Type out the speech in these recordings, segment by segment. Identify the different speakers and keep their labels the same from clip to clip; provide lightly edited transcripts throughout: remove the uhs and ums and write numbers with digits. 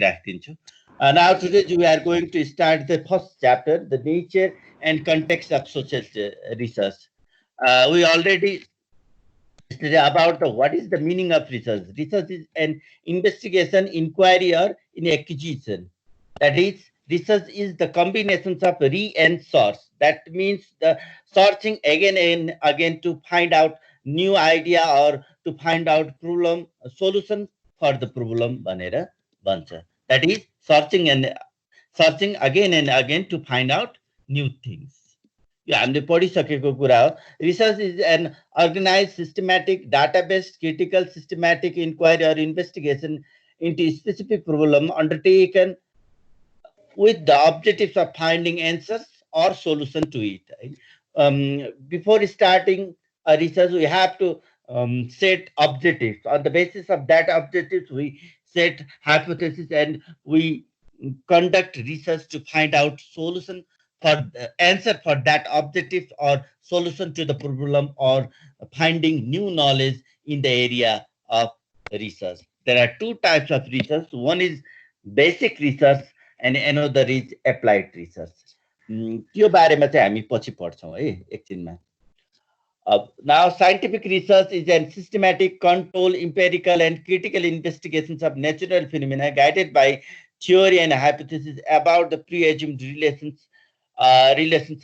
Speaker 1: राखिदिन्छु. Now today we are going to start the first chapter, the nature and context of social research. We already studied about what is the meaning of research. Research is an investigation, inquiry, or in acquisition. That is, research is the combinations of re and source. That means the searching again and again to find out new idea or to find out problem solution for the problem भनेर भन्छ. That is searching again and again to find out new things. यो हामीले पढिसकेको कुरा हो. Research is an organized, systematic, data-based, critical, systematic inquiry or investigation into a specific problem undertaken with the objectives of finding answers or solution to it. Before starting a research, we have to set objectives. On the basis of that objectives, we set hypothesis and we conduct research to find out solution for the answer for that objective or solution to the problem or finding new knowledge in the area of research. There are two types of research. One is basic research and another is applied research. त्यो बारेमा चाहिँ हामी पछि पढ्छौँ है एकछिनमा. Now scientific research is a systematic, control, empirical and critical investigations of natural phenomena guided by theory and hypothesis about the pre-assumed relations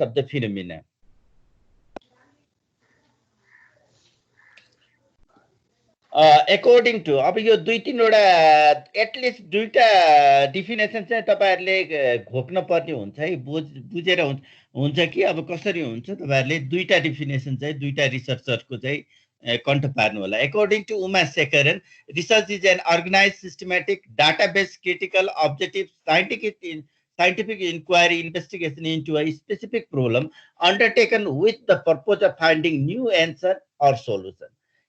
Speaker 1: of the phenomena. According to अब यो दुई तीनवटा एटलिस्ट दुईटा डिफिनेसन चाहिँ तपाईहरुले घोक्न पर्ने हुन्छ है. बुझेर हुन्छ कि अब कसरी हुन्छ तपाईहरुले दुईटा डिफिनेसन चाहिँ दुईटा रिसर्चरको चाहिँ कन्ठ पार्नु होला. According to Uma Sekaran, research is an organized, systematic, data-based, critical, objective, scientific inquiry, investigation into a specific problem undertaken with the purpose of finding new answer or solution.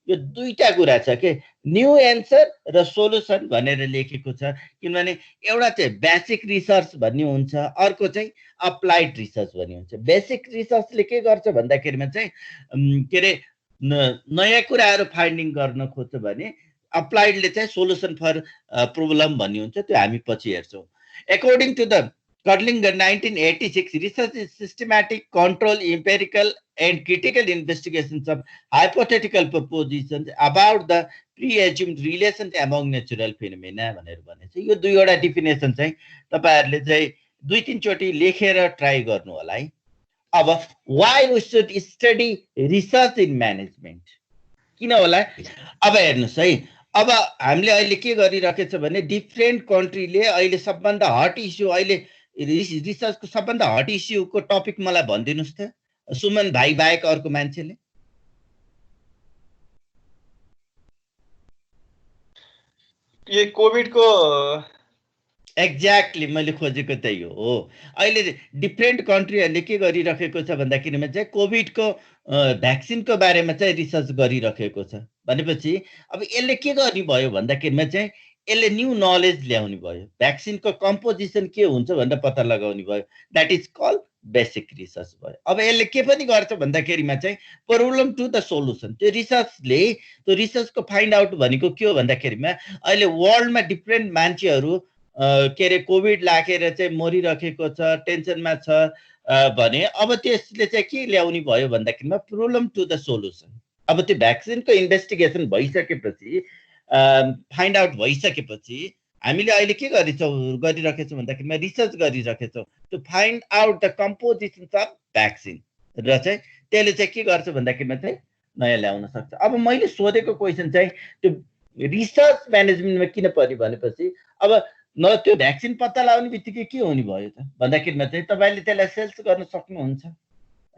Speaker 1: यो दुईटा कुरा छ के न्यू एन्सर र solution भनेर लेखेको छ. किनभने एउटा चाहिँ बेसिक रिसर्च भन्ने हुन्छ, अर्को चाहिँ अप्लाइड रिसर्च भन्ने हुन्छ. बेसिक रिसर्चले के गर्छ भन्दाखेरिमा चाहिँ के रे नयाँ कुराहरु फाइन्डिङ गर्न खोज्छ भने अप्लाइडले चाहिँ सोलुसन फर प्रब्लम भन्ने हुन्छ. त्यो हामी पछि हेर्छौं. According to the Codlinger 1986, research is systematic, controlled, empirical, and critical investigations of hypothetical propositions about the pre-assumed relations among natural phenomena भनेर भनेछ. यो दुईवटा डिफिनेसन चाहिँ तपाईहरुले चाहिँ दुई तीन चोटी लेखेर ट्राई गर्नु होला है. अब why we should study research in management? किन होला? अब हेर्नुस् है. अब हामीले अहिले के गरिरहेको छ भने डिफरेन्ट कन्ट्रीले अहिले सबभन्दा हट इस्यु अहिले रिसर्चको सबभन्दा हट इस्युको टपिक मलाई भनिदिनुस् त. सुमन भाइ बाहेक अर्को मान्छेले.
Speaker 2: यो कोभिडको
Speaker 1: एक्ज्याक्टली मैले खोजेको त्यही हो. अहिले डिफरेन्ट कन्ट्रीहरुले के गरिरहेको छ भन्दाखेरिमा चाहिँ कोभिडको भ्याक्सिनको बारेमा चाहिँ रिसर्च गरिरहेको छ. भनेपछि अब यसले के गर्ने भयो भन्दाखेरिमा चाहिँ यसले न्यू नलेज ल्याउने भयो. भ्याक्सिनको कम्पोजिसन के हुन्छ भनेर पत्ता लगाउने भयो. That is called basic research भयो. अब यसले के पनि गर्छ भन्दाखेरिमा चाहिँ प्रब्लम टु द सोलुसन. त्यो रिसर्चले त्यो रिसर्चको फाइन्ड आउट भनेको के हो भन्दाखेरिमा अहिले वर्ल्डमा डिफरेन्ट मान्छेहरु के रे कोभिड लागेर चाहिँ मरिरहेको छ, टेन्सनमा छ भने अब त्यसले चाहिँ के ल्याउने भयो भन्दाखेरिमा प्रब्लम टु द सोलुसन. अब त्यो भ्याक्सिनको इन्भेस्टिगेसन भइसकेपछि फाइन्ड आउट भइसकेपछि हामीले अहिले के गरिरहेको छौं भन्दाखेरिमा रिसर्च गरिरहेको छौं to find out the compositions of vaccine र चाहिँ त्यसले चाहिँ के गर्छ भन्दाखेरिमा चाहिँ नयाँ ल्याउन सक्छ. अब मैले सोधेको क्वेशन चाहिँ त्यो रिसर्च म्यानेजमेन्टमा किन पर्यो भनेपछि अब न त्यो भ्याक्सिन पत्ता लगाउने बित्तिकै के हुने भयो त भन्दाखेरिमा चाहिँ तपाईले त्यसलाई सेल्स गर्न सक्नुहुन्छ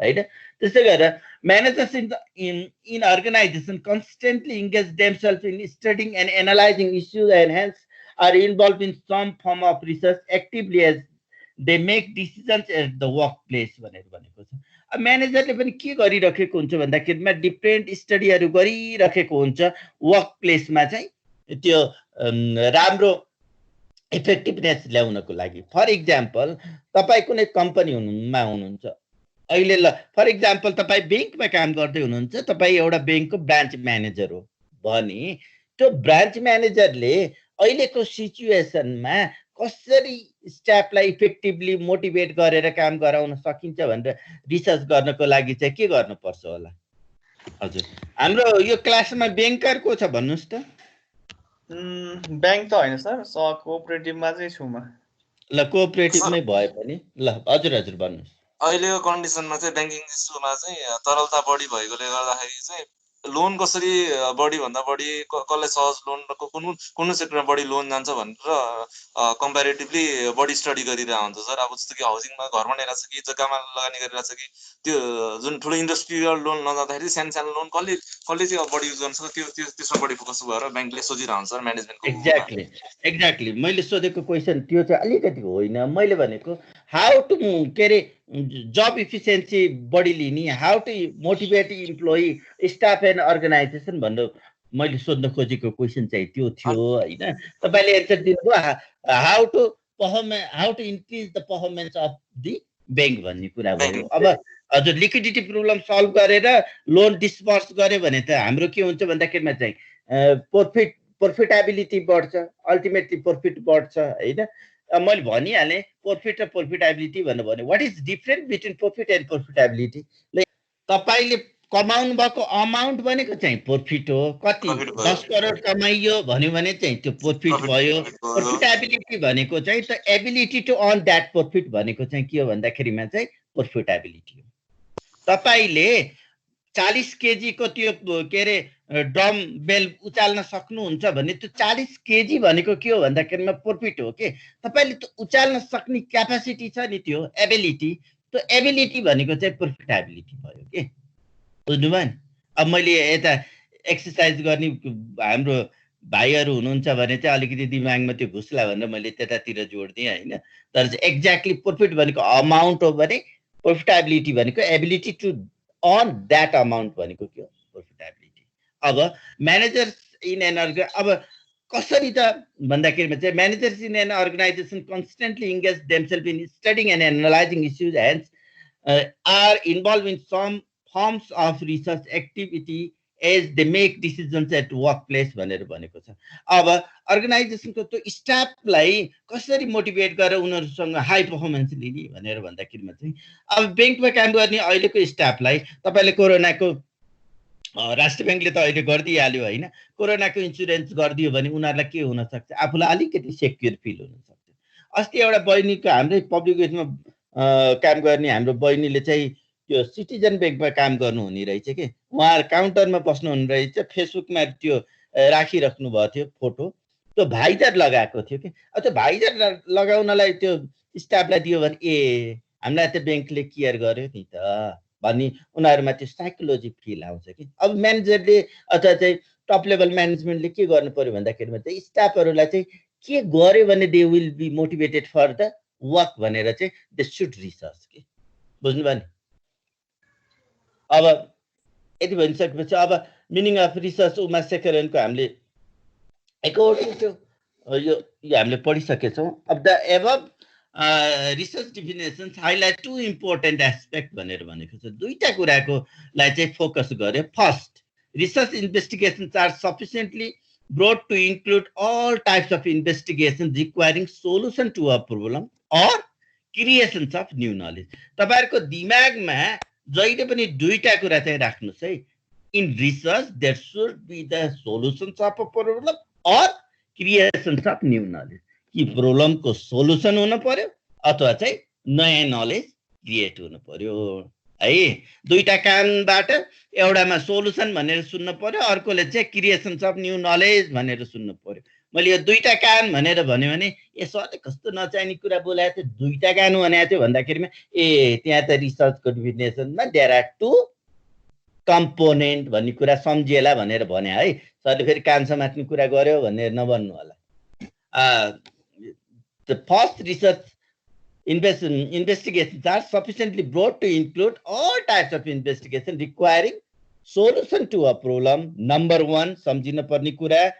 Speaker 1: हैन. त्यसै गरेर managers in organisation constantly engage themselves in स्टडीing and analyzing issues and hence are involved in some form of research actively as they make decisions at the workplace भनेर भनेको छ. अब म्यानेजरले पनि के गरिरहेको हुन्छ भन्दाखेरिमा डिफरेन्ट स्टडीहरु गरिरहेको हुन्छ वर्क प्लेसमा चाहिँ त्यो राम्रो इफेक्टिभनेस ल्याउनको लागि. फर एक्जाम्पल तपाई कुनै कम्पनीमा हुनुहुन्छ अहिले ल फर एक्जाम्पल तपाई बैंकमा काम गर्दै हुनुहुन्छ, तपाई एउटा बैंकको ब्रान्च म्यानेजर हो भने त्यो ब्रान्च म्यानेजरले अहिलेको सिचुएसनमा कसरी स्टाफलाई इफेक्टिभली मोटिभेट गरेर काम गराउन सकिन्छ भनेर रिसर्च गर्नको लागि चाहिँ के गर्नुपर्छ होला? हजुर, हाम्रो यो क्लासमा ब्याङ्कर को छ भन्नुहोस् त?
Speaker 2: ब्याङ्क त होइन सर, कोअपरेटिभमा चाहिँ छु म।
Speaker 1: ल कोअपरेटिभमै भए पनि ल हजुर हजुर भन्नुहोस्।
Speaker 3: अहिलेको कन्डिसनमा चाहिँ ब्याङ्किङ इस्युमा चाहिँ तरलता बढी भएकोले गर्दाखेरि चाहिँ लोन कसरी बढी भन्दा बढी कसलाई सहज लोन कुन सेक्टरमा बढी लोन जान्छ भनेर कम्पेरिटिभली बढी स्टडी गरिरहेको हुन्छ सर। अब जस्तो कि हाउसिङमा घर बनाइरहेको छ कि जग्गामा लगानी गरिरहेको छ कि त्यो जुन ठुलो इन्डस्ट्रियल लोन नजाँदाखेरि सानो सानो लोन कसले चाहिँ अब बढी युज गर्न सक्छ त्यसमा बढी फोकस भएर ब्याङ्कले सोचिरहेको हुन्छ सर म्यानेजमेन्टको।
Speaker 1: एक्ज्याक्टली मैले सोधेको क्वेसन त्यो चाहिँ अलिकति होइन। मैले भनेको हाउ टु के अरे जब इफिसियन्सी बढी लिने, how to motivate employee, staff and organisation भनेर मैले सोध्न खोजेको क्वेसन चाहिँ त्यो थियो होइन। तपाईँले एन्सर दिनुभयो how to increase the performance of the bank भन्ने कुरा भयो। अब हजुर लिक्विडिटी प्रब्लम सल्भ गरेर लोन डिस्पर्स गर्यो भने त हाम्रो के हुन्छ भन्दाखेरिमा चाहिँ प्रॉफिटेबिलिटी बढ्छ, अल्टिमेटली प्रॉफिट बढ्छ होइन। मैले भनिहालेँ प्रॉफिट र प्रॉफिटेबिलिटी भनेर भने what is different between profit and profitability. तपाईले कमाउनु भएको अमाउन्ट भनेको चाहिँ प्रॉफिट हो। कति 10 करोड कमाइयो भन्यो भने चाहिँ त्यो प्रॉफिट भयो। प्रॉफिटेबिलिटी भनेको चाहिँ त ability to earn that profit भनेको चाहिँ के हो भन्दाखेरिमा चाहिँ प्रॉफिटेबिलिटी हो। तपाईले 40 केजी को त्यो के अरे ड्रम बेल उचाल्न सक्नुहुन्छ भने त्यो 40 केजी भनेको के हो भन्दाखेरिमा प्रॉफिट हो के। तपाईले त्यो उचाल्न सक्ने क्यापासिटी छ नि, त्यो एबिलिटी, त्यो एबिलिटी भनेको चाहिँ प्रॉफिटेबिलिटी भयो के। बुझ्नुभयो नि? अब मैले यता एक्सरसाइज गर्ने हाम्रो भाइहरू हुनुहुन्छ भने चाहिँ अलिकति दिमागमा त्यो घुस्ला भनेर मैले त्यतातिर जोड दिएँ होइन। तर चाहिँ एक्ज्याक्टली प्रॉफिट भनेको अमाउन्ट हो भने प्रॉफिटेबिलिटी भनेको ability to earn that amount भनेको के हो प्रॉफिटेबिलिटी। अब म्यानेजर्स इन एन अब कसरी त भन्दाखेरिमा चाहिँ managers in an organisation constantly engage themselves in studying and analysing issues and are involve in some forms of research activity as they make decisions at workplace भनेर भनेको छ। अब अर्गनाइजेसनको त्यो स्टाफलाई कसरी मोटिभेट गरेर उनीहरूसँग हाई पर्फर्मेन्स लिने भनेर भन्दाखेरिमा चाहिँ अब ब्याङ्कमा काम गर्ने अहिलेको स्टाफलाई तपाईँले कोरोनाको राष्ट्र ब्याङ्कले त अहिले गरिदिइहाल्यो होइन। कोरोनाको इन्सुरेन्स गरिदियो भने उनीहरूलाई के हुनसक्छ, आफूलाई अलिकति सेक्युर फिल हुनसक्छ। अस्ति एउटा बहिनीको हाम्रै पब्लिक उयसमा काम गर्ने हाम्रो बहिनीले चाहिँ त्यो सिटिजन ब्याङ्कमा काम गर्नुहुने रहेछ कि। उहाँ काउन्टरमा बस्नुहुने रहेछ, फेसबुकमा त्यो राखिराख्नु भएको थियो फोटो, त्यो भाइजर लगाएको थियो कि। अब त्यो भाइजर लगाउनलाई त्यो स्टाफलाई दियो भने ए हामीलाई त ब्याङ्कले केयर गर्यो नि त भन्ने उनीहरूमा त्यो साइकोलोजी फिल आउँछ कि। अब म्यानेजरले अथवा चाहिँ टप लेभल म्यानेजमेन्टले के गर्नु पर्यो भन्दाखेरिमा चाहिँ स्टाफहरूलाई चाहिँ के गर्यो भने they will be motivated for the work भनेर चाहिँ दे सुड रिसर्च के। बुझ्नुभयो नि? अब यति भनिसकेपछि अब मिनिङ अफ रिसर्च उमा शेखरनको हामीले एकोर्डिङ टु यो हामीले पढिसकेछौँ। अब the above research definitions highlight two important aspect भनेर भनेको छ। दुईटा कुराको लाई चाहिँ फोकस गर्यो। First, research investigations are sufficiently broad to include all types of investigation requiring solution to a problem or creations of new knowledge. तपाईँहरूको दिमागमा जहिले पनि दुईटा कुरा चाहिँ राख्नुहोस् है। In research there should be the solutions of a problem or creations of new knowledge. कि प्रब्लमको सोल्युसन हुनु पर्यो अथवा चाहिँ नयाँ नलेज क्रिएट हुनु पर्यो है। दुईटा कानबाट एउटामा सोल्युसन भनेर सुन्नु पर्यो, अर्कोले चाहिँ क्रिएसन्स अफ न्यू नलेज भनेर सुन्नु पर्यो। मैले यो दुईटा कान भनेर भन्यो भने ए सरले कस्तो नचाहिने कुरा बोलाएको थियो, दुईटा कान भनेको थियो भन्दाखेरिमा ए त्यहाँ त रिसर्चको डिफिनेसनमा देयर आर टु कम्पोनेन्ट भन्ने कुरा सम्झिएला भनेर भने है। सरले फेरि कान समात्ने कुरा गर्यो भनेर नभन्नु होला। The first research investigations are sufficiently broad to include all types of investigation requiring solution to a problem. Number one, samjhina parne kura.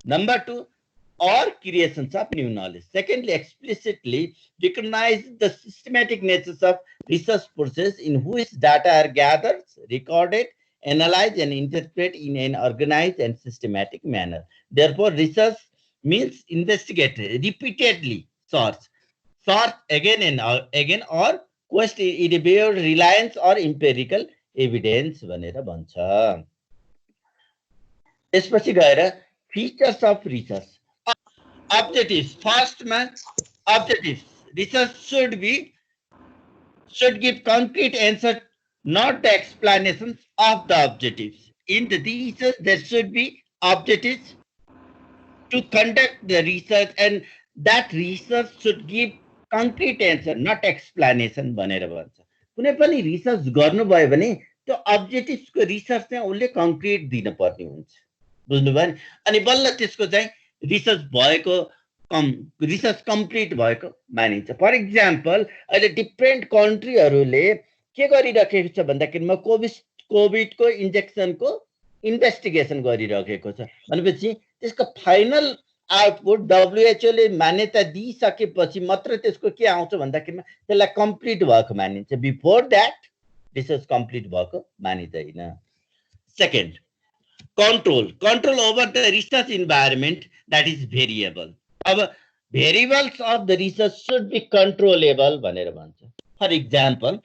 Speaker 1: Number two, or creations of new knowledge. Secondly, explicitly recognize the systematic natures of research process in which data are gathered, recorded, analyzed, and interpreted in an organized and systematic manner. Therefore, research means investigate repeatedly, search again and again, or quest it bear reliance or empirical evidence भनेर भन्छ। त्यसपछि गएर features of research, objectives, firstमा objectives, research should give concrete answer, not the explanations of the objectives. In the research, there should be objectives to conduct the research, and that research should give concrete answer, not explanation भनेर भन्छ। कुनै पनि research गर्नुभयो भने त्यो अब्जेक्टिभ्सको research चाहिँ उसले concrete दिन पर्ने हुन्छ, बुझ्नुभयो नि? अनि बल्ल त्यसको चाहिँ रिसर्च भएको रिसर्च कम्प्लिट भएको मानिन्छ। फर इक्जाम्पल अहिले डिफ्रेन्ट कन्ट्रीहरूले के गरिराखेको छ भन्दाखेरिमा कोभिडको इन्जेक्सनको इन्भेस्टिगेसन गरिराखेको छ भनेपछि त्यसको फाइनल आउटपुट डब्ल्युएचओले मान्यता दिइसकेपछि मात्र त्यसको के आउँछ भन्दाखेरिमा त्यसलाई कम्प्लिट भएको मानिन्छ। बिफोर द्याट रिसर्च कम्प्लिट भएको मानिँदैन। Second, control over the research environment that is variable. अब variables of the research should be controllable भनेर भन्छ। फर इक्जाम्पल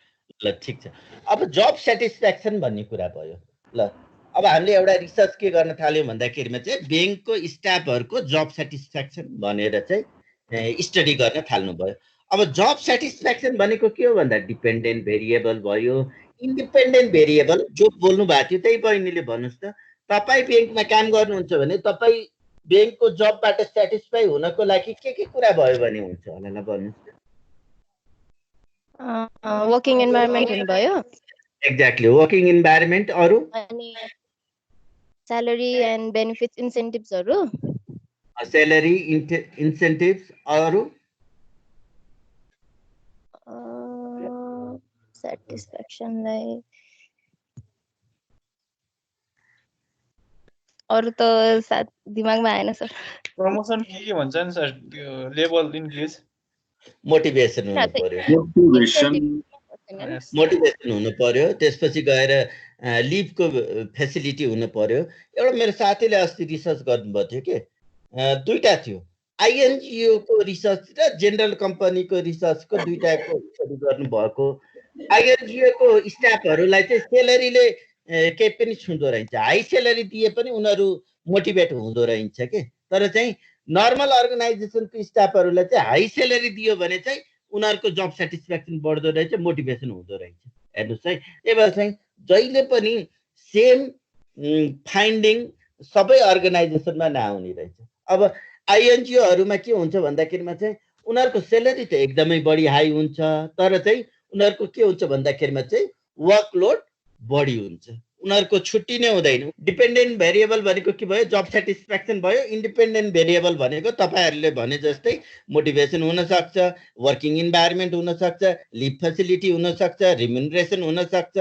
Speaker 1: ल ठिक छ, अब जब सेटिस्फ्याक्सन भन्ने कुरा भयो। ल अब हामीले एउटा रिसर्च के गर्न थाल्यौँ भन्दाखेरिमा चाहिँ ब्याङ्कको स्टाफहरूको जब सेटिस्फ्याक्सन भनेर चाहिँ स्टडी गर्न थाल्नु भयो। अब जब सेटिस्फ्याक्सन भनेको के हो भन्दा डिपेन्डेन्ट भेरिएबल भयो, इन्डिपेन्डेन्ट भेरिएबल। जो बोल्नु भएको थियो त्यही बहिनीले भन्नुहोस् त, तपाईँ ब्याङ्कमा काम गर्नुहुन्छ भने तपाईँ ब्याङ्कको जबबाट सेटिस्फाई हुनको लागि के कुरा भयो भने हुन्छ होला, ल भन्नुहोस् त।
Speaker 4: वर्किङ इन्भाइरोमेन्ट हुनुभयो।
Speaker 1: Exactly, working environment. अरू
Speaker 4: अनि स्यालेरी एन्ड बेनिफिट्स इन्सेन्टिभ्सहरु।
Speaker 1: Salary incentives. अरू
Speaker 4: सेटिस्फ्याक्सनलाई अरू त साथ दिमागमा आएन सर।
Speaker 2: प्रमोसन के भन्छ नि सर, त्यो लेभल इन्क्रिज,
Speaker 1: मोटिभेसन हुनु पर्यो, मोटिभेसन हुनु पर्यो। त्यसपछि गएर लिभको फेसिलिटी हुनु पर्यो। एउटा मेरो साथीले अस्ति रिसर्च गर्नुभएको थियो के, दुईटा थियो, आइएनजिओ को रिसर्च र जेनरल कम्पनीको रिसर्चको दुईटाको स्टडी गर्नुभएको। आइएनजिओ को स्टाफहरूलाई चाहिँ सेलरीले केही पनि छुँदो रहेछ, हाई सेलरी दिए पनि उनीहरू मोटिभेट हुँदो रहेछ के। तर चाहिँ नर्मल अर्गनाइजेसनको स्टाफहरूलाई चाहिँ हाई सेलरी दियो भने चाहिँ उनीहरूको जब सेटिस्फ्याक्सन बढ्दो रहेछ, मोटिभेसन हुँदो रहेछ। हेर्नुहोस् है, त्यही भएर चाहिँ जहिले पनि सेम फाइन्डिङ सबै अर्गनाइजेसनमा नआउने रहेछ। अब आइएनजिओहरूमा के हुन्छ भन्दाखेरिमा चाहिँ उनीहरूको सेलरी त एकदमै बढी हाई हुन्छ, तर चाहिँ उनीहरूको के हुन्छ भन्दाखेरिमा चाहिँ वर्कलोड बढी हुन्छ, उनीहरूको छुट्टी नै हुँदैन। डिपेन्डेन्ट भेरिएबल भनेको के भयो, जब सेटिस्फ्याक्सन भयो। इन्डिपेन्डेन्ट भेरिएबल भनेको तपाईँहरूले भने जस्तै मोटिभेसन हुनसक्छ, वर्किङ इन्भाइरोमेन्ट हुनसक्छ, लिभ फेसिलिटी हुनसक्छ, रिम्युनरेसन हुनसक्छ,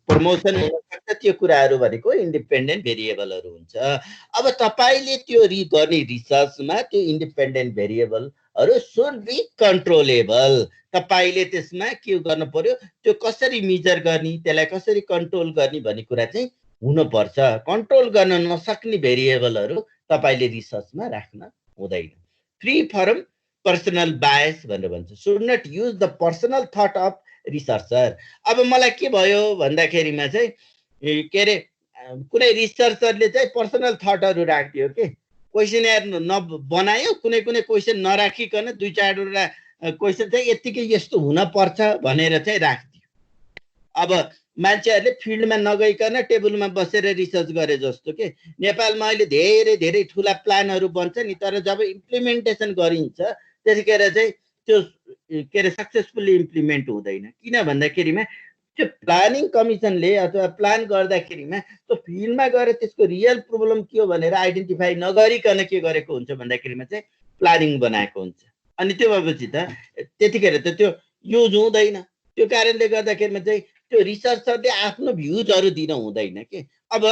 Speaker 1: प्रमोसन हुनसक्छ। त्यो कुराहरू भनेको इन्डिपेन्डेन्ट भेरिएबलहरू हुन्छ। अब तपाईँले त्यो गर्ने रिसर्चमा त्यो इन्डिपेन्डेन्ट भेरिएबलहरू सुड बी कन्ट्रोलेबल। तपाईँले त्यसमा के गर्नु पर्यो, त्यो कसरी मेजर गर्ने, त्यसलाई कसरी कन्ट्रोल गर्ने भन्ने कुरा चाहिँ हुनुपर्छ। कन्ट्रोल गर्न नसक्ने भेरिएबलहरू तपाईँले रिसर्चमा राख्न हुँदैन। फ्री फ्रम पर्सनल बायस भनेर भन्छ, should not use the personal thought of researcher. अब मलाई के भयो भन्दाखेरिमा चाहिँ के अरे कुनै रिसर्चरले चाहिँ पर्सनल थटहरू राखिदियो के, क्वेसनर बनायो, कुनै क्वेसन नराखिकन दुई चारवटा क्वेसन चाहिँ यत्तिकै यस्तो हुन पर्छ भनेर चाहिँ राखिदियो। अब मान्छेहरूले फिल्डमा नगइकन टेबलमा बसेर रिसर्च गरे जस्तो के। नेपालमा अहिले धेरै धेरै ठुला प्लानहरू बन्छ नि, तर जब इम्प्लिमेन्टेसन गरिन्छ त्यतिखेर चाहिँ त्यो के अरे सक्सेसफुल्ली इम्प्लिमेन्ट हुँदैन। किन भन्दाखेरिमा त्यो प्लानिङ कमिसनले अथवा प्लान गर्दाखेरिमा त्यो फिल्डमा गएर त्यसको रियल प्रब्लम के हो भनेर आइडेन्टिफाई नगरिकन के गरेको हुन्छ भन्दाखेरिमा चाहिँ प्लानिङ बनाएको हुन्छ। अनि त्यो भएपछि त त्यतिखेर त त्यो युज हुँदैन। त्यो कारणले गर्दाखेरिमा चाहिँ त्यो रिसर्चरले आफ्नो भ्युजहरू दिन हुँदैन के। अब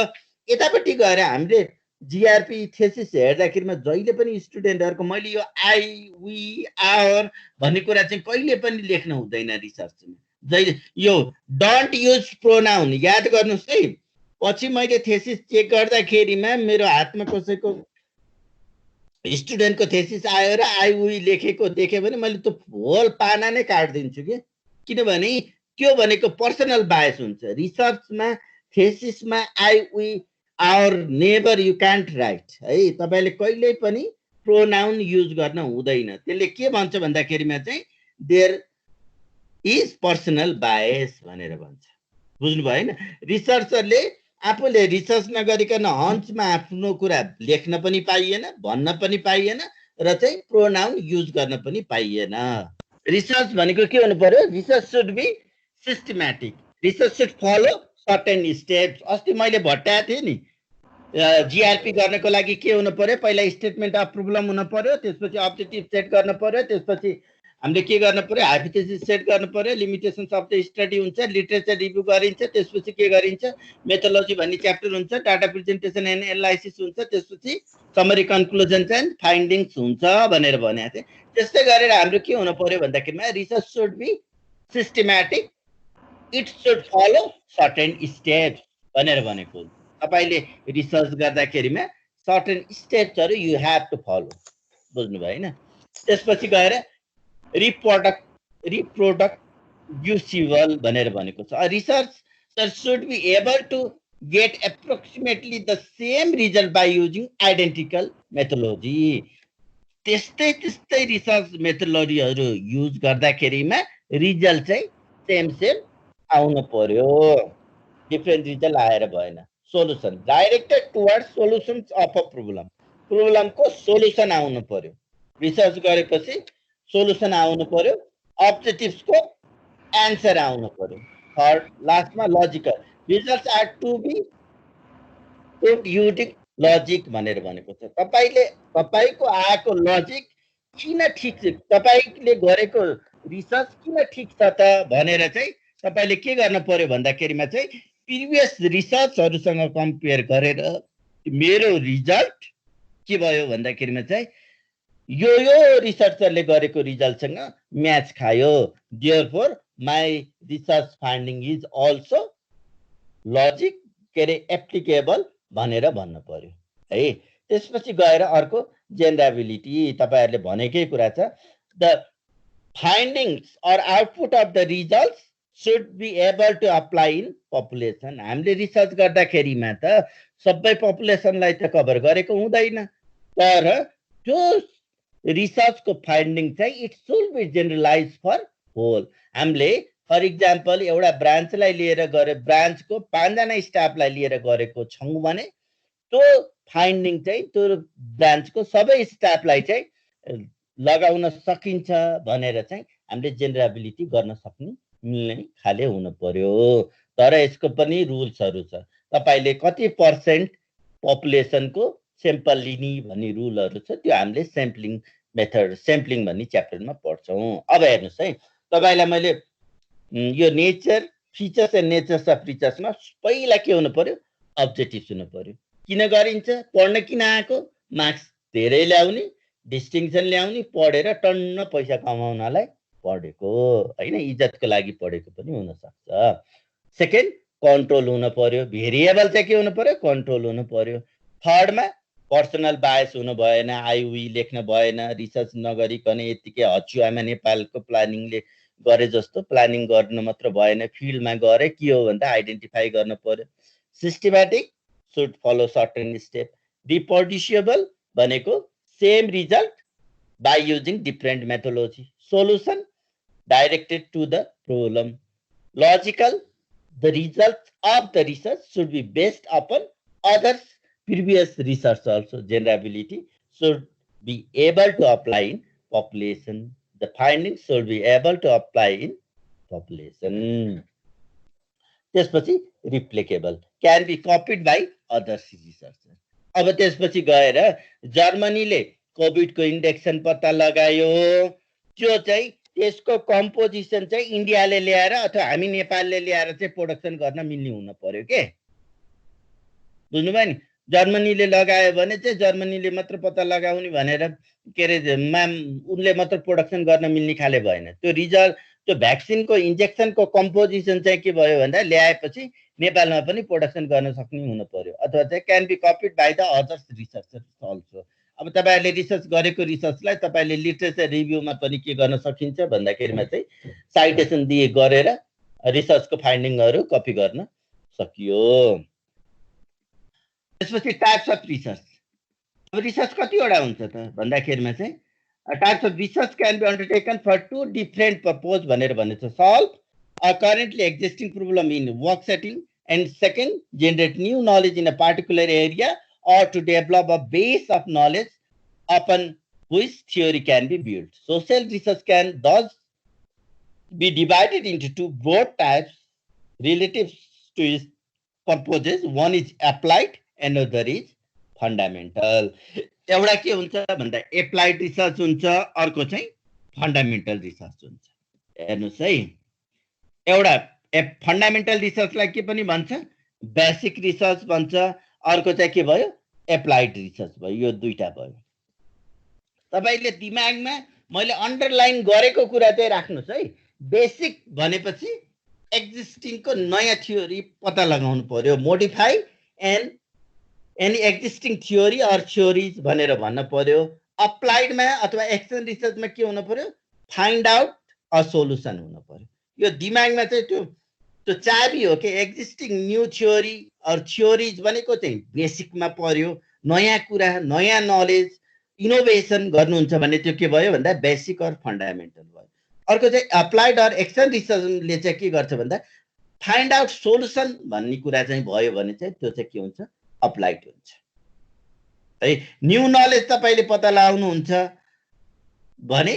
Speaker 1: यतापट्टि गएर हामीले जिआरपी थेसिस हेर्दाखेरिमा जहिले पनि स्टुडेन्टहरूको मैले यो आई वी आवर भन्ने कुरा चाहिँ कहिले पनि लेख्न हुँदैन रिसर्चमा। जहिले यो डोन्ट युज प्रोनाउन याद गर्नुहोस् है। पछि मैले थेसिस चेक गर्दाखेरिमा मेरो हातमा कसैको स्टुडेन्टको थेसिस आयो र आइउई लेखेको देख्यो भने मैले त्यो होल पाना नै काटिदिन्छु कि, किनभने त्यो भनेको पर्सनल बायस हुन्छ। रिसर्चमा थेसिसमा I we our never you can't write है। तपाईँले कहिल्यै पनि प्रोनाउन युज गर्न हुँदैन। त्यसले के भन्छ भन्दाखेरिमा चाहिँ देयर इज पर्सनल बायस भनेर भन्छ। बुझ्नुभयो होइन? रिसर्चरले आफूले रिसर्च नगरिकन हन्चमा आफ्नो कुरा लेख्न पनि पाइएन, भन्न पनि पाइएन र चाहिँ प्रोनाउन युज गर्न पनि पाइएन। रिसर्च भनेको के हुनु पर्यो? Research should be systematic, research should follow certain steps. अस्ति मैले भट्टाएको थिएँ नि, जिआरपी गर्नको लागि के हुनु पर्यो? पहिला स्टेटमेन्ट अफ प्रब्लम हुनु पर्यो, त्यसपछि अब्जेक्टिभ सेट गर्न पर्यो, त्यसपछि हामीले के गर्न पर्यो? हाइपोथेसिस सेट गर्न पर्यो, लिमिटेसन्स अफ द स्टडी हुन्छ, लिटरेचर रिभ्यू गरिन्छ, त्यसपछि के गरिन्छ? मेथोलोजी भन्ने च्याप्टर हुन्छ, डाटा प्रेजेन्टेसन एन्ड एनालाइसिस हुन्छ, त्यसपछि समरी कन्क्लुजन्स एन्ड फाइन्डिङ्स हुन्छ भनेर भनेको थिएँ। त्यस्तै गरेर हाम्रो के हुनु पर्यो भन्दाखेरिमा research should be systematic, it should follow certain steps भनेर भनेको हुन्छ। तपाईले रिसर्च गर्दाखेरिमा सर्टेन स्टेप्सहरू यु ह्याभ टु फलो। बुझ्नुभयो होइन? त्यसपछि गएर रिप्रोडक्युसिबल भनेर भनेको छ। Research should be able to get approximately the same result by using identical methodology. त्यस्तै त्यस्तै रिसर्च मेथोलोजीहरू युज गर्दाखेरिमा रिजल्ट चाहिँ सेम आउनु पर्यो, डिफ्रेन्ट रिजल्ट आएर भएन। Solution directed toward solutions of a problem, प्रब्लमको solution आउनु पर्यो। रिसर्च गरेपछि सोलुसन आउनु पर्यो, अब्जेक्टिभ्सको एन्सर आउनु पर्यो। थर्ड लास्टमा logical, results are to be using logic भनेर भनेको छ। तपाईको आएको लजिक किन ठिक छ, तपाईले गरेको रिसर्च किन ठिक छ त भनेर चाहिँ तपाईले के गर्न पर्यो भन्दाखेरिमा चाहिँ प्रिभियस रिसर्चहरूसँग कम्पेयर गरेर मेरो रिजल्ट के भयो भन्दाखेरिमा चाहिँ यो रिसर्चरले गरेको रिजल्टसँग म्याच खायो, therefore my research finding is also logic के अरे एप्लिकेबल भनेर भन्नु पर्यो है। त्यसपछि गएर अर्को जेनरेबिलिटी, तपाईहरुले भनेकै कुरा छ, the findings or output of the results should be able to apply in population। हामीले रिसर्च गर्दाखेरिमा त सबै पपुलेसनलाई त कभर गरेको हुँदैन, तर त्यो रिसर्चको फाइन्डिङ चाहिँ it should be generalise for whole. हामीले फर इक्जाम्पल एउटा ब्रान्चलाई लिएर गरे, ब्रान्चको 5 जना स्टाफलाई लिएर गरेको छौँ भने त्यो फाइन्डिङ चाहिँ त्यो ब्रान्चको सबै स्टाफलाई चाहिँ लगाउन सकिन्छ भनेर चाहिँ हामीले जेनरेबिलिटी गर्न सक्ने मिल्ने खाले हुनु पर्यो। तर यसको पनि रुल्सहरू छ, तपाईले कति पर्सेन्ट पपुलेसनको स्याम्पल लिने भन्ने रुलहरू छ, त्यो हामीले स्याम्पलिङ मेथड, स्याम्पलिङ भन्ने च्याप्टरमा पढ्छौँ। अब हेर्नुहोस् है, तपाईलाई मैले यो nature features and natures of रिसर्चमा पहिला के हुनु पर्यो? अब्जेक्टिभ्स हुनु पर्यो। किन गरिन्छ? पढ्न किन आएको? मार्क्स धेरै ल्याउने, डिस्टिङसन ल्याउने, पढेर टन्न पैसा कमाउनलाई पढेको हैन, इज्जतको लागि पढेको पनि हुन सक्छ। सेकेन्ड, कन्ट्रोल हुन पर्यो, भेरिएबल चाहिँ के हुनु पर्यो? कन्ट्रोल हुनु पर्यो। थर्डमा पर्सनल बायस हुनु भएन, आइउई लेख्न भएन, रिसर्च नगरिकन यतिकै हचुवामा नेपालको प्लानिङले गरे जस्तो प्लानिङ गर्न मात्र भएन, फिल्डमा गरे के हो भन्दा आइडेन्टिफाई गर्न पर्यो। Systematic should follow certain step. Reproducible भनेको same result by using different methodology. Solution directed to the problem. Logical, the results of the research should be based upon others' previous research also. Generability should be able to apply in population. The findings should be able to apply in population. त्यसपछि replicable, can be copied by other researchers. अब त्यसपछि गएर जर्मनीले कोभिडको induction पत्ता लगायो, त्यो चाहिँ त्यसको कम्पोजिसन चाहिँ इन्डियाले ल्याएर अथवा हामी नेपालले ल्याएर चाहिँ प्रोडक्सन गर्न मिल्ने हुन पर्यो के। बुझ्नुभयो नि? जर्मनीले लगायो भने चाहिँ जर्मनीले मात्र पत्ता लगाउने भनेर के अरे उनले मात्र प्रोडक्सन गर्न मिल्ने खाले भएन। त्यो रिजल्ट, त्यो भ्याक्सिनको इन्जेक्सनको कम्पोजिसन चाहिँ के भयो भन्दा ल्याएपछि नेपालमा पनि प्रोडक्सन गर्न सक्ने हुन पर्यो, अथवा चाहिँ can be copied by the others researchers also. अब तपाईहरुले रिसर्च गरेको रिसर्चलाई तपाईले लिटरेचर रिभ्यूमा पनि के गर्न सकिन्छ भन्दाखेरिमा चाहिँ साइटेसन दिए गरेर रिसर्चको फाइन्डिङहरु कपी गर्न सकियो। त्यसपछि टाइप्स अफ रिसर्च। अब रिसर्च कतिवटा हुन्छ त भन्दाखेरिमा चाहिँ types of research can be undertaken for two different purpose भनेर भनेछ। Solve a currently existing problem in work setting and second generate new knowledge in a particular area or to develop a base of knowledge upon which theory can be built. Social research can thus be divided into two broad types relative to its purposes. One is applied and another is fundamental. एउटा के हुन्छ भन्दा applied research हुन्छ, अर्को चाहिँ fundamental research हुन्छ। हेर्नुस् है, एउटा फन्डामेन्टल रिसर्चलाई के पनि भन्छ, बेसिक रिसर्च भन्छ, अर्को चाहिँ के भयो, एप्लाइड रिसर्च भयो। यो दुईटा भयो। तपाईले दिमागमा मैले अन्डरलाइन गरेको कुरा चाहिँ राख्नुस् है। बेसिक भनेपछि एक्जिस्टिङको नयाँ थ्योरी पत्ता लगाउनु पर्यो। Modify and any existing theory or theories भनेर भन्न पर्यो। अप्लाइडमा अथवा एक्सन रिसर्चमा के हुनु पर्यो, फाइन्ड आउट अ सोलुसन हुनु पर्यो। यो दिमागमा चाहिँ त्यो चाबी हो कि existing new theory or theories भनेको चाहिँ बेसिकमा पर्यो। नयाँ कुरा, नयाँ नलेज, इनोभेसन गर्नुहुन्छ भने त्यो के भयो भन्दा बेसिक अर फन्डामेन्टल भयो। अर्को चाहिँ अप्लाइड अर एक्सन रिसर्चले चाहिँ के गर्छ भन्दा फाइन्ड आउट सोलुसन भन्ने कुरा चाहिँ भयो भने चाहिँ त्यो चाहिँ के हुन्छ, अप्लाइड हुन्छ है। न्यू नलेज तपाईले पत्ता लगाउनुहुन्छ भने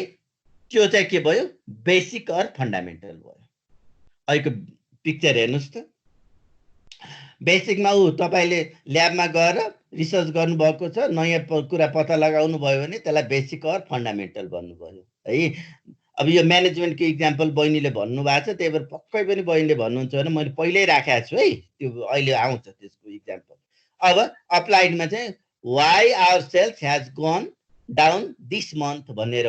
Speaker 1: त्यो चाहिँ के भयो, बेसिक अर फन्डामेन्टल भयो। अहिलेको पिक्चर हेर्नुस् त। बेसिकमा तपाईले ल्याबमा गएर रिसर्च गर्नुभएको छ, नयाँ कुरा पत्ता लगाउनु भयो भने त्यसलाई बेसिक अर फन्डामेन्टल भन्नुभयो है। अब यो म्यानेजमेन्टको इक्जाम्पल बहिनीले भन्नुभएको छ, त्यही भएर पक्कै पनि बहिनीले भन्नुहुन्छ भने मैले पहिल्यै राखेको छु है, त्यो अहिले आउँछ त्यसको इक्जाम्पल। अब अप्लाइडमा चाहिँ why our sales has gone down this month भनेर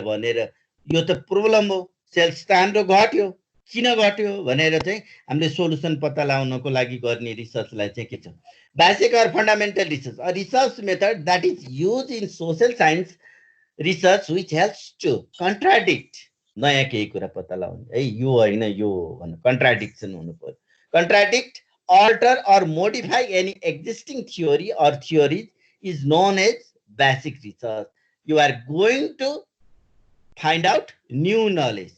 Speaker 1: यो त प्रब्लम हो, सेल्स त हाम्रो घट्यो, किन घट्यो भनेर चाहिँ हामीले सोलुसन पत्ता लगाउनको लागि गर्ने रिसर्चलाई चाहिँ के छ, basic or fundamental research. A research method that is used in social science research which helps to contradict, नयाँ केही कुरा पत्ता लगाउने है, यो होइन यो भन्नु, कन्ट्राडिक्सन हुनु पर्यो। Contradict, alter or modify any existing theory or theories is known as basic research. You are going to find out new knowledge,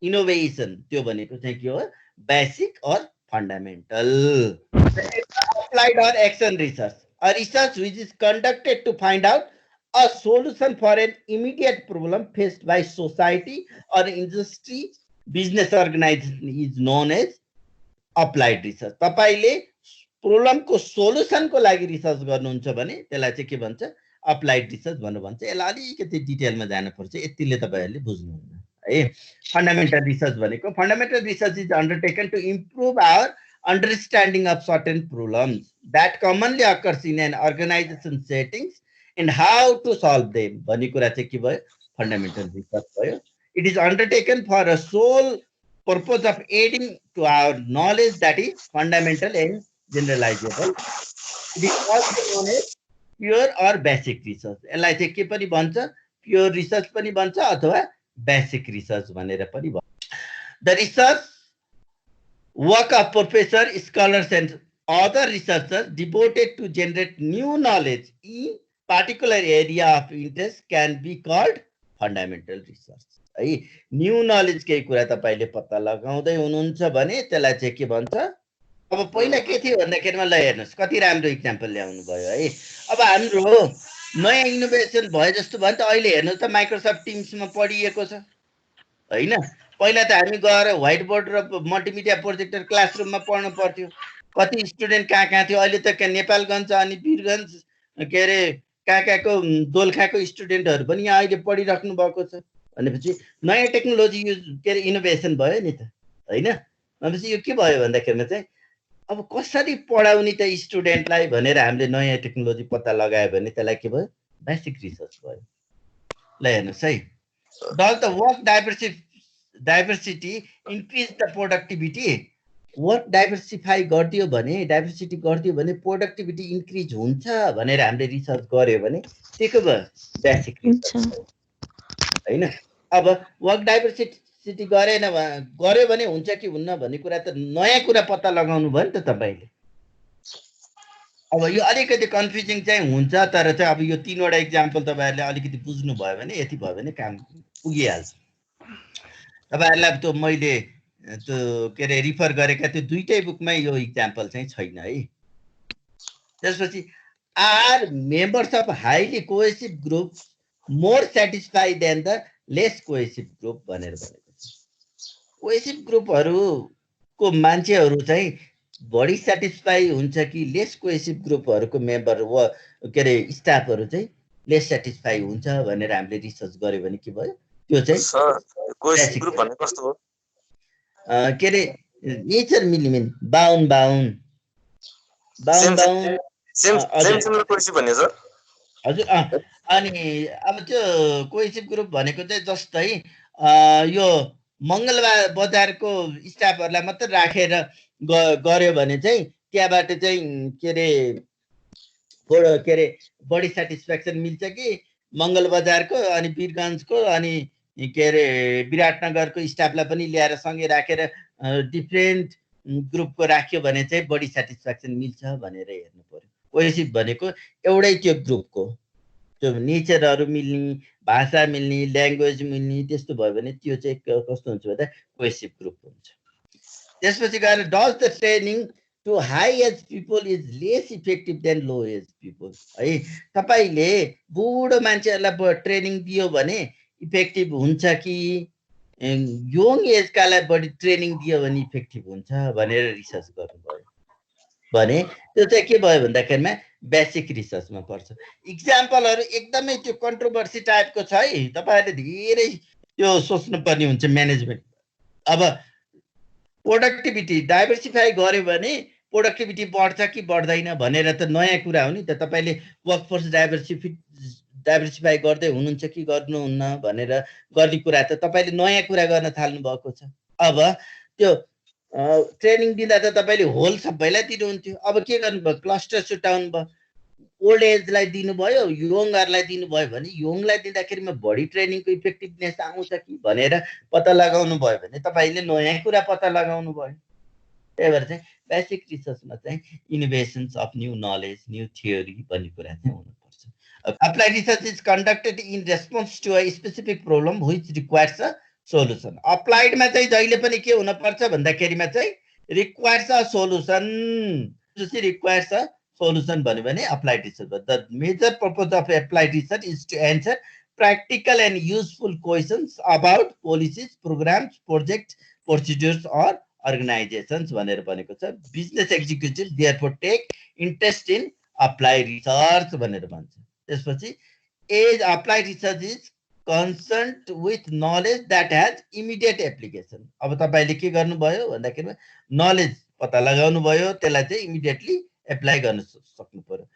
Speaker 1: innovation, त्यो भनेको चाहिँ के हो, basic or fundamental. Applied or action research, a research which is conducted to find out a solution for an immediate problem faced by society or industry, business organization is known as applied research. तपाईले प्रब्लमको सोलुसनको लागि research गर्नुहुन्छ भने त्यसलाई चाहिँ के भन्छ, applied research भन्नु भन्छ। यसलाई अलिकति डिटेलमा जानुपर्छ, यतिले तपाईहरुले बुझ्नुहुन्न है। फन्डामेन्टल रिसर्च भनेको, fundamental research is undertaken to improve our understanding of certain problems that commonly occurs in an organisation settings and how to solve them भन्ने कुरा चाहिँ के भयो, फन्डामेन्टल रिसर्च भयो। It is undertaken for a sole purpose of aiding to our knowledge that is fundamental and generalizable. It is also known as pure or basic research. यसलाई चाहिँ के पनि भन्छ, प्योर रिसर्च पनि भन्छ अथवा बेसिक रिसर्च भनेर पनि भन्छ। The research work of professor, scholars and other researchers devoted to generate new knowledge in particular area of interest can be called fundamental research है। न्यू नलेज केही कुरा तपाईले पत्ता लगाउँदै हुनुहुन्छ भने त्यसलाई चाहिँ के भन्छ। अब पहिला के थियो भन्दाखेरिमा ल हेर्नुस्, कति राम्रो इक्जाम्पल ल्याउनु भयो है। अब हाम्रो नयाँ इनोभेसन भयो जस्तो भयो नि त। अहिले हेर्नुस् त माइक्रोसफ्ट टिम्समा पढिएको छ हैन। पहिला त हामी गएर व्हाइट बोर्ड र मल्टिमिडिया प्रोजेक्टर क्लासरुममा पढ्नु पर्थ्यो। कति स्टुडेन्ट कहाँ थियो, अहिले त नेपालगञ्ज अनि वीरगञ्ज के अरे कहाँको दोलखाको स्टुडेन्टहरु पनि यहाँ अहिले पढिराख्नु भएको छ भनेपछि नयाँ टेक्नोलोजी युज के अरे इनोभेसन भयो नि त हैन। भनेपछि यो के भयो भन्दाखेरिमा चाहिँ अब कसरी पढाउने त स्टुडेन्टलाई भनेर हामीले नयाँ टेक्नोलोजी पत्ता लगायो भने त्यसलाई के भयो, बेसिक रिसर्च भयो। ल हेर्नुस् है। Does the work diversity increase the productivity? Work diversify गरिदियो भने डाइभर्सिटी गरिदियो भने प्रोडक्टिभिटी इन्क्रिज हुन्छ भनेर हामीले रिसर्च गर्यो भने त्यही भयो बेसिक रिसर्च हैन। अब वर्क डाइभर्सिटी गर्यो भने हुन्छ कि हुन्न भन्ने कुरा त नयाँ कुरा पत्ता लगाउनु भयो नि त तपाईले। अब यो अलिकति कन्फ्युजिङ चाहिँ हुन्छ, तर चाहिँ अब यो 3 वटा इक्जाम्पल तपाईहरुले अलिकति बुझ्नु भयो भने यति भयो भने काम पुगिहाल्छ। तपाईहरुलाई त्यो मैले त्यो के रे रिफर गरेका त्यो दुईटै बुकमै यो इक्जाम्पल चाहिँ छैन है। त्यसपछि are members of highly cohesive group more satisfied than the less cohesive group भनेर भनेको छ। कोहेसिभ ग्रुपहरुको मान्छेहरु चाहिँ बढी सेटिस्फाई हुन्छ कि लेस कोहेसिभ ग्रुपहरुको मेम्बर के रे स्टाफहरु चाहिँ लेस सेटिस्फाई हुन्छ भनेर हामीले रिसर्च गर्यो भने के भयो, त्यो चाहिँ
Speaker 3: कोहेसिभ ग्रुप भन्ने कस्तो हो?
Speaker 1: के रे नेचर मिलिमेन बाउन
Speaker 3: सेम कोहेसिभ भन्ने सर
Speaker 1: हजुर। अनि अब त्यो कोहेसिभ ग्रुप भनेको चाहिँ जस्तै यो मंगलबार बजारको स्टाफहरुलाई मात्र राखेर गर्यो भने चाहिँ त्यहाँबाट चाहिँ के रे बढी सेटिस्फ्याक्सन मिल्छ कि मंगल बजारको अनि वीरगञ्जको अनि के रे विराटनगरको स्टाफलाई पनि ल्याएर सँगै राखेर डिफ्रेन्ट ग्रुपको राख्यो भने चाहिँ बढी सेटिस्फ्याक्सन मिल्छ भनेर हेर्नु पर्यो। कोहेसिभ भनेको एउटै त्यो ग्रुपको त्यो नेचरहरु मिल्ने, भाषा मिल्ने, ल्याङ्ग्वेज मिल्ने त्यस्तो भयो भने त्यो चाहिँ कस्तो हुन्छ भन्दा कोहेसिभ ग्रुप हुन्छ। त्यसपछि गएर does the training to high age people is less effective than low age people है। तपाईले बुढो मान्छेहरुलाई ट्रेनिङ दियो भने इफेक्टिभ हुन्छ कि यङ एजकालाई बढी ट्रेनिङ दियो भने इफेक्टिभ हुन्छ भनेर रिसर्च गर्नुभयो भने त्यो चाहिँ के भयो भन्दाखेरिमा बेसिक रिसर्चमा पर्छ। इक्जाम्पलहरु एकदमै त्यो कन्ट्रोभर्सी टाइपको छ है, तपाईहरुले धेरै त्यो सोच्नुपर्ने हुन्छ म्यानेजमेन्ट। अब प्रोडक्टिभिटी डाइभर्सिफाई गर्यो भने प्रोडक्टिभिटी बढ्छ कि बढ्दैन भनेर त नयाँ कुरा हो नि त। तपाईले वर्कफोर्स डाइभर्सिफाई गर्दै हुनुहुन्छ कि गर्नुहुन्न भनेर गर्ने कुरा त तपाईले नयाँ कुरा गर्न थाल्नु भएको छ। अब त्यो ट्रेनिङ दिँदा त तपाईले होल सबैलाई दिनुहुन्थ्यो, अब के गर्नुभयो क्लस्टर सुटाउनु भयो। ओल्ड एजलाई दिनुभयो, यङहरुलाई दिनुभयो भने यङलाई दिँदाखेरिमा बढी ट्रेनिङको इफेक्टिभनेस आउँछ कि भनेर पत्ता लगाउनु भयो भने तपाईले नयाँ कुरा पत्ता लगाउनु भयो। त्यही भएर चाहिँ बेसिक रिसर्चमा चाहिँ innovations of new knowledge, new theory भन्ने कुरा चाहिँ हुनुपर्छ। Applied research is conducted in response to a specific problem which requires a solution. अप्लाइडमा चाहिँ जहिले पनि के हुनुपर्छ भन्दाखेरिमा चाहिँ requires a solution. Requires a solution भन्यो भने applied research. The major purpose of applied research is to answer practical and useful questions about policies, programs, projects, procedures or organizations भनेर भनेको छ। Business executive therefore take interest in applied research भनेर भन्छ। त्यसपछि as applied research is concerned with knowledge that has immediate application। अब तपाईले के गर्नुभयो भन्दाखेरि नलेज पत्ता लगाउनु भयो, त्यसलाई चाहिँ इमिडिएटली एप्लाई गर्न सक्नु पर्यो।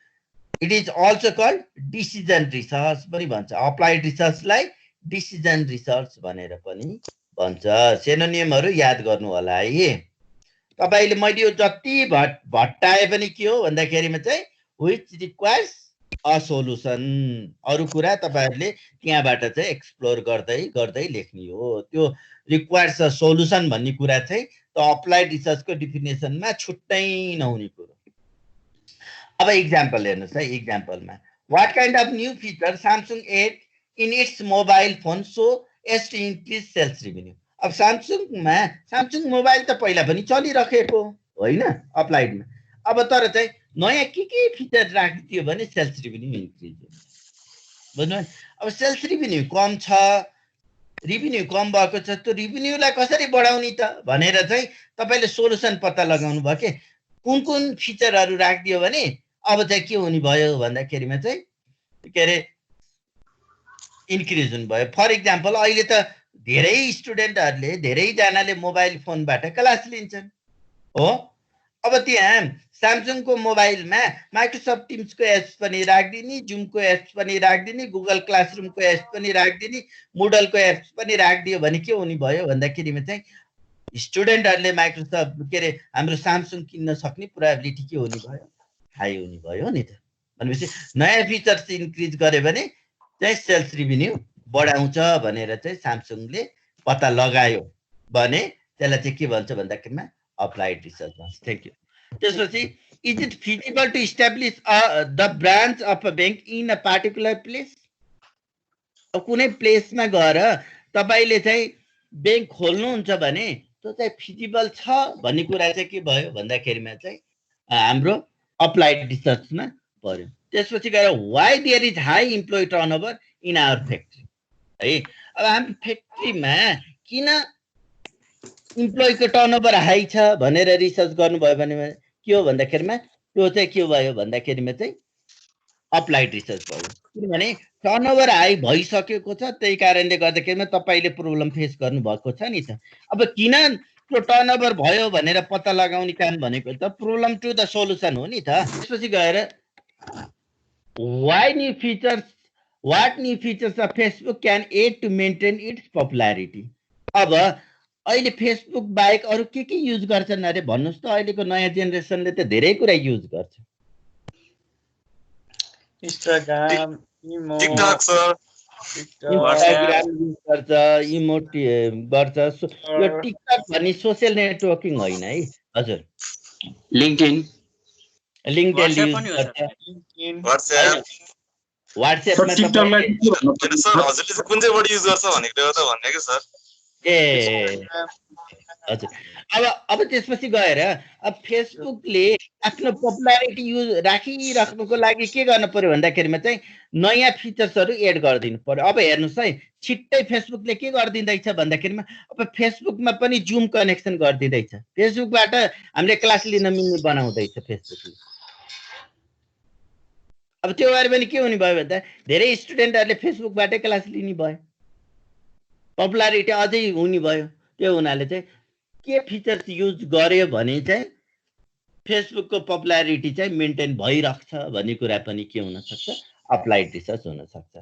Speaker 1: It is also called decision research पनि भन्छ। अप्लाइड रिसर्चलाई डिसिजन रिसर्च भनेर पनि भन्छ। सिनोनिमहरु याद गर्नु होला है तपाईले। मैले यो जति भट्टाए पनि के हो भन्दाखेरिमा चाहिँ व्हिच रिक्वायर्स अ सोलुसन। अरु कुरा तपाईहरुले त्यहाँबाट चाहिँ एक्सप्लोर गर्दै गर्दै लेख्ने हो। त्यो रिक्वायर्स अ सोलुसन भन्ने कुरा चाहिँ त अप्लाइड रिसर्चको डेफिनेसनमा छुट्टै नहुने कुरो। अब इक्जाम्पल हेर्नुस् है। इक्जाम्पलमा what kind of new feature Samsung add in its mobile phone so as to increase sales revenue. अब सामसुङ मोबाइल त पहिला पनि चलिरहेको होइन अप्लाइडमा। अब तर चाहिँ नयाँ के फिचर राखिदियो भने सेल्स रेभेन्यू इन्क्रिज हुन्छ। बुझ्नु? अब सेल्स रेभेन्यू कम छ, रेभेन्यू कम भएको छ, त्यो रेभेन्यूलाई कसरी बढाउने त भनेर चाहिँ तपाईले सोलुसन पत्ता लगाउनु भयो के कुन फिचरहरु राखिदियो भने अब चाहिँ के हुने भयो भन्दाखेरिमा चाहिँ के रे इन्क्रिज हुने भयो। फर इक्जाम्पल अहिले त धेरै स्टुडेन्टहरुले धेरैजनाले मोबाइल फोनबाट क्लास लिन्छन् हो। अब त्यहाँ स्यामसङको मोबाइलमा माइक्रोसफ्ट टिम्सको एप्स पनि राखिदिने, जुमको एप्स पनि राखिदिने, गुगल क्लासरुमको एप्स पनि राखिदिने, मुडलको एप्स पनि राखिदियो भने के हुने भयो भन्दाखेरिमा चाहिँ स्टुडेन्टहरूले माइक्रोसफ्ट के अरे हाम्रो स्यामसङ किन्न सक्ने प्रोबेबिलिटी के हुने भयो, हाई हुने भयो नि त। भनेपछि नयाँ फिचर्स इन्क्रिज गर्यो भने चाहिँ सेल्स रिभेन्यू बढाउँछ भनेर चाहिँ स्यामसङले पत्ता लगायो भने त्यसलाई चाहिँ के भन्छ भन्दाखेरिमा अप्लाइड रिसर्च भन्छ। Thank you. त्यसपछि is it feasible to establish the branch of a bank in a particular place? अब कुनै प्लेसमा गएर तपाईँले चाहिँ ब्याङ्क खोल्नुहुन्छ भने त्यो चाहिँ फिजिबल छ भन्ने कुरा चाहिँ के भयो भन्दाखेरिमा चाहिँ हाम्रो अप्लाइड रिसर्चमा पर्यो। त्यसपछि गएर why there is high employee turnover in our factory है। अब हाम्रो फ्याक्ट्रीमा किन इम्प्लोइको टर्नओभर हाई छ भनेर रिसर्च गर्नुभयो भने के हो भन्दाखेरिमा त्यो चाहिँ के भयो भन्दाखेरिमा चाहिँ अप्लाइड रिसर्च भयो। किनभने टर्नओभर हाई भइसकेको छ, त्यही कारणले गर्दाखेरिमा तपाईँले प्रब्लम फेस गर्नुभएको छ नि त। अब किन त्यो टर्नओभर भयो भनेर पत्ता लगाउने काम भनेको त प्रब्लम टु द सोलुसन हो नि त। त्यसपछि गएर why new features what new features of Facebook can add to maintain its popularity. अब अहिले फेसबुक बाहेक अरू के युज गर्छन् अरे भन्नुहोस् त। अहिलेको नयाँ जेनेरेसनले त धेरै कुरा युज गर्छ।
Speaker 2: इन्स्टाग्राम, इमो,
Speaker 3: टिकटक सर,
Speaker 1: इन्स्टाग्राम युज गर्छ, इमोट गर्छ। यो टिकटक भन्ने सोसियल नेटवर्किङ होइन है हजुर।
Speaker 5: लिङ्क्डइन
Speaker 1: लिङ्क्डइन युज गर्छ, व्हाट्सएपमा
Speaker 5: टिकटकलाई
Speaker 3: सर हजुरले चाहिँ कुन चाहिँ वर्ड युज गर्छ भनेको त भन्ने कि सर।
Speaker 1: ए हजुर। अब त्यसपछि गएर अब फेसबुकले आफ्नो पपुलारिटी युज राखिराख्नुको लागि के गर्नु पर्यो भन्दाखेरिमा चाहिँ नयाँ फिचर्सहरू एड गरिदिनु पर्यो। अब हेर्नुहोस् है, छिट्टै फेसबुकले के गरिदिँदैछ भन्दाखेरिमा अब फेसबुकमा पनि जुम कनेक्सन गरिदिँदैछ। फेसबुकबाट हामीले क्लास लिन मिल्ने बनाउँदैछ फेसबुकले। अब त्यो भएर पनि के हुने भयो भन्दा धेरै स्टुडेन्टहरूले फेसबुकबाटै क्लास लिने भयो, पपुलारिटी अझै हुने भयो। त्यो हुनाले चाहिँ के फिचर्स युज गर्यो भने चाहिँ फेसबुकको पपुलारिटी चाहिँ मेन्टेन भइराख्छ भन्ने कुरा पनि के हुनसक्छ, अप्लाइड रिसर्च हुनसक्छ।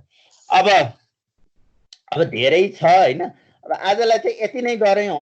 Speaker 1: अब धेरै छ होइन। अब आजलाई चाहिँ यति नै गरौँ।